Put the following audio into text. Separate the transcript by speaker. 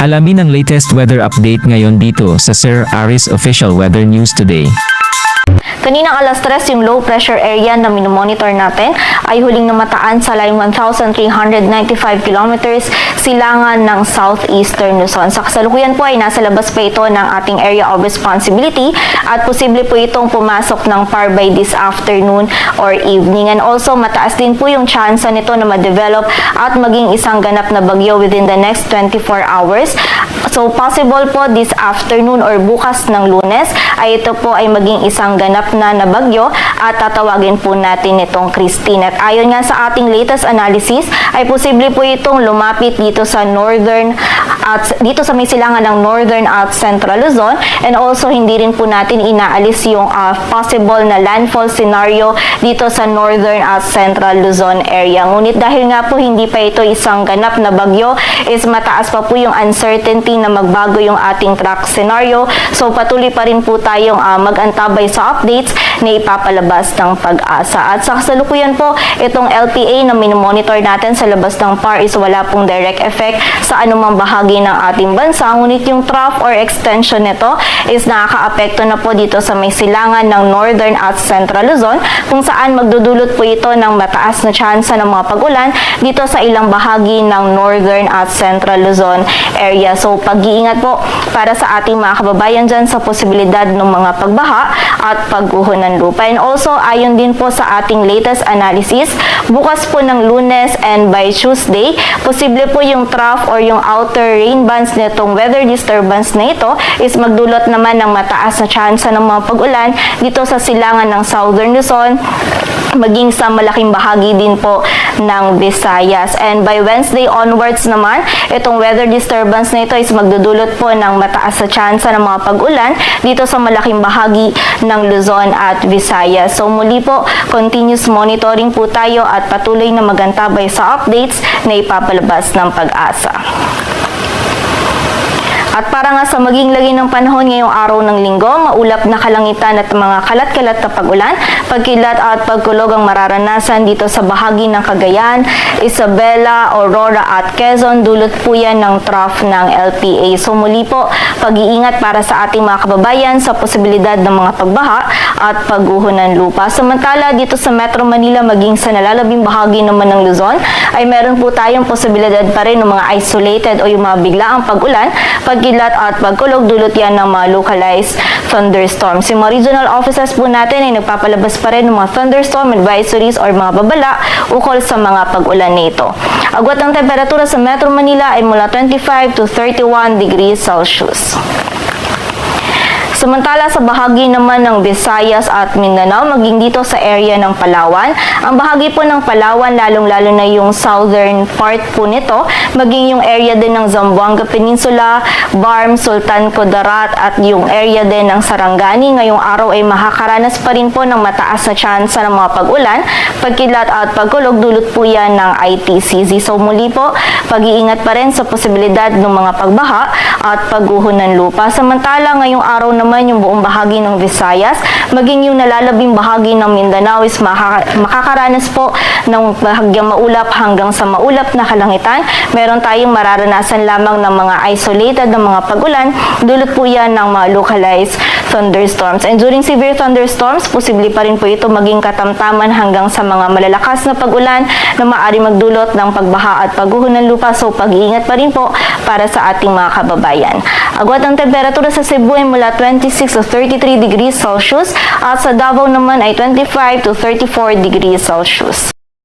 Speaker 1: Alamin ang latest weather update ngayon dito sa Sir Aris Official Weather News Today.
Speaker 2: Kaninang alas 3, yung low pressure area na minomonitor natin ay huling namataan sa layong 1,395 kilometers silangan ng southeastern Luzon. Sa kasalukuyan po ay nasa labas pa ito ng ating area of responsibility at posible po itong pumasok ng PAR by this afternoon or evening. And also mataas din po yung chance nito na ma-develop at maging isang ganap na bagyo within the next 24 hours. So possible po this afternoon or bukas ng Lunes ay ito po ay maging isang ganap na bagyo at tatawagin po natin itong Christine. At ayon nga sa ating latest analysis ay posible po itong lumapit dito sa northern at dito sa may silangan ng northern at central Luzon, and also hindi rin po natin inaalis yung possible na landfall scenario dito sa northern at central Luzon area. Ngunit dahil nga po hindi pa ito isang ganap na bagyo is mataas pa po yung uncertainty na magbago yung ating track scenario. So patuloy pa rin po tayong mag-antabay sa updates na ipapalabas ng Pag-asa. At sa kasalukuyan po, itong LPA na minomonitor natin sa labas ng PAR is wala pong direct effect sa anumang bahagi ng ating bansa. Ngunit yung trough or extension nito is nakaka-apekto na po dito sa may silangan ng northern at central Luzon, kung saan magdudulot po ito ng mataas na tsansa ng mga pag-ulan dito sa ilang bahagi ng northern at central Luzon area. So pag-iingat po para sa ating mga kababayan dyan sa posibilidad ng mga pagbaha at pagguho ng lupa. And also, ayon din po sa ating latest analysis, bukas po ng Lunes and by Tuesday, posible po yung trough or yung outer rain bands nitong weather disturbance na ito is magdulot naman ng mataas na tsansa ng mga pag-ulan dito sa silangan ng southern Luzon, maging sa malaking bahagi din po ng Visayas. And by Wednesday onwards naman, itong weather disturbance na ito is magdudulot po ng mataas na tsansa ng mga pag-ulan dito sa malaking bahagi ng Luzon at Visayas. So muli po, continuous monitoring po tayo at patuloy na magantabay sa updates na ipapalabas ng Pag-asa. At para nga sa maging lagi ng panahon ngayong araw ng linggo, maulap na kalangitan at mga kalat-kalat na pag-ulan, pagkilat at pagkulog ang mararanasan dito sa bahagi ng Cagayan, Isabela, Aurora at Quezon. Dulot po yan ng trough ng LPA. So muli po, pag-iingat para sa ating mga kababayan sa posibilidad ng mga pagbaha at pagguho ng lupa. Samantala, dito sa Metro Manila, maging sa nalalabing bahagi naman ng Luzon, ay meron po tayong posibilidad pa rin ng mga isolated o yung mga biglaang pag-ulan, pagkilat at pagkulog. Dulot yan ng mga localized thunderstorms. Yung mga regional offices po natin ay nagpapalabas pa rin ng mga thunderstorm advisories or mga babala ukol sa mga pag-ulan nito. Agwat ng temperatura sa Metro Manila ay mula 25 to 31 degrees Celsius. Samantala sa bahagi naman ng Visayas at Mindanao, maging dito sa area ng Palawan, ang bahagi po ng Palawan, lalong-lalo na yung southern part po nito, maging yung area din ng Zamboanga Peninsula, Barm, Sultan Kudarat at yung area din ng Sarangani, ngayong araw ay makakaranas pa rin po ng mataas na tsansa ng mga pag-ulan, pagkilat at pagkulog. Dulot po yan ng ITCZ. So muli po, pag-iingat pa rin sa posibilidad ng mga pagbaha at pagguho ng lupa. Samantala ngayong araw naman yung buong bahagi ng Visayas, maging yung nalalabing bahagi ng Mindanao is makakaranas po ng bahagyang maulap hanggang sa maulap na kalangitan. Meron tayong mararanasan lamang ng mga isolated na mga pag-ulan. Dulot po yan ng mga localized thunderstorms. And during severe thunderstorms, posible pa rin po ito maging katamtaman hanggang sa mga malalakas na pag-ulan na maaari magdulot ng pagbaha at pagguho ng lupa. So pag-iingat pa rin po para sa ating mga kababayan. Agwat ang temperatura sa Cebu ay mula 26 to 33 degrees Celsius at sa Davao naman ay 25 to 34 degrees Celsius.